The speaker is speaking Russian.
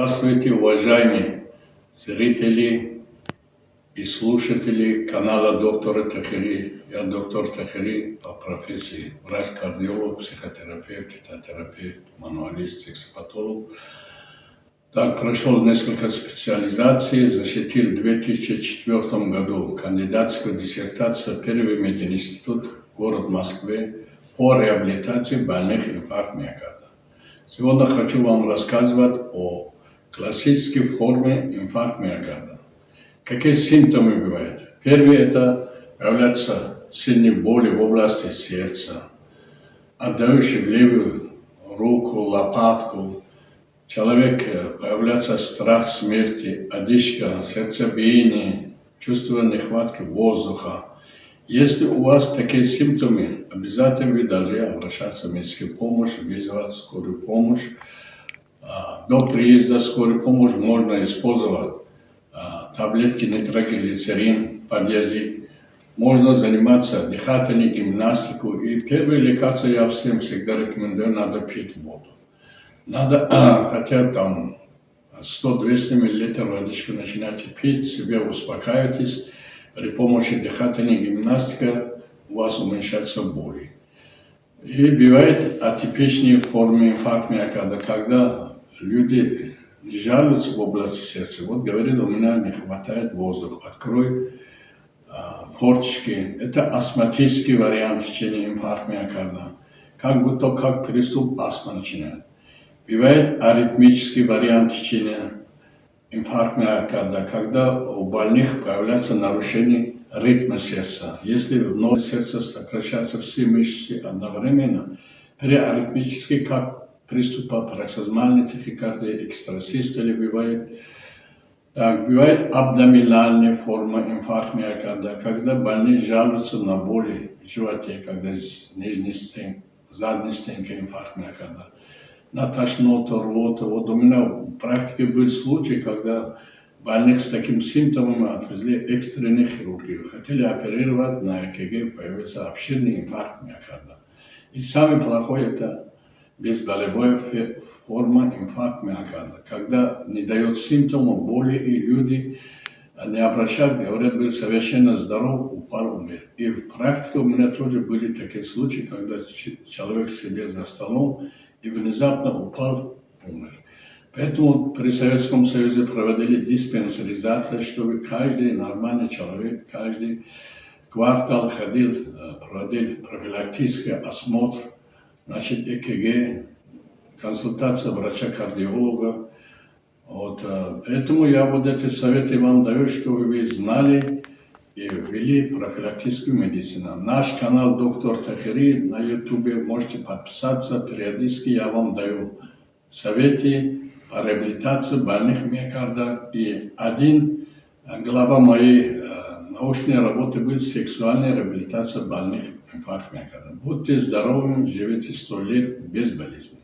Здравствуйте, уважаемые зрители и слушатели канала доктора Тахири. Я доктор Тахири по профессии врач-кардиолог, психотерапевт, фитотерапевт, мануалист, экспатолог. Так, прошел несколько специализаций, защитил в 2004 году кандидатскую диссертацию Первый мединститут, город Москвы, по реабилитации больных инфаркт миокарда. Сегодня хочу вам рассказывать о классической форме инфаркта миокарда. Какие симптомы бывают? Первый – это появляются сильные боли в области сердца, отдающие в левую руку, лопатку. Человек появляется страх смерти, одышка, сердцебиение, чувство нехватки воздуха. Если у вас такие симптомы, обязательно вы должны обращаться в медицинскую помощь, вызывать скорую помощь. До приезда скорой помощи можно использовать таблетки нитроглицерин под язык. Можно заниматься дыхательной гимнастикой. И первое лекарство я всем всегда рекомендую, надо пить воду. Надо хотя бы там 100-200 мл водичку начинайте пить, себя успокаивайтесь. При помощи дыхательной гимнастики у вас уменьшаются боли. И бывает атипичные формы инфаркта миокарда, когда люди жалуются в области сердца. Вот говорят, у меня не хватает воздуха. Открой форточки. Это астматический вариант течения инфаркта миокарда. Как будто как приступ астмы начинает. Бывает аритмический вариант течения инфаркта миокарда, когда у больных появляется нарушение ритма сердца. Если в ноге сердца сокращаются все мышцы одновременно, периаритмический, как приступа пароксизмальной тахикардии, экстрасистоли бывает. Так, бывает абдоминальная форма инфаркта миокарда, когда больные жалуются на боли в животе, когда нижняя стенка, задняя стенка инфаркта миокарда. На тошноту, рвоту. Вот у меня в практике был случай, когда больных с таким симптомом отвезли экстренную хирургию. Хотели оперировать, на ЭКГ появился обширный инфаркт миокарда. И самое плохое – это безболевая форма инфаркта миокарда, когда не дает симптомов боли, и люди не обращают, говорят, был совершенно здоров, упал, умер. И в практике у меня тоже были такие случаи, когда человек сидел за столом и внезапно упал, умер. Поэтому при Советском Союзе проводили диспансеризацию, чтобы каждый нормальный человек, каждый квартал ходил, проводил профилактический осмотр, значит, ЭКГ, консультация врача-кардиолога. Вот, поэтому я вот эти советы вам даю, чтобы вы знали и ввели профилактическую медицину. Наш канал доктор Тахири на ютубе, можете подписаться, периодически я вам даю советы по реабилитации больных миокарда. И один глава моей научной работы был сексуальная реабилитация больных инфаркта миокарда. Будьте здоровы, живите 100 лет без болезней.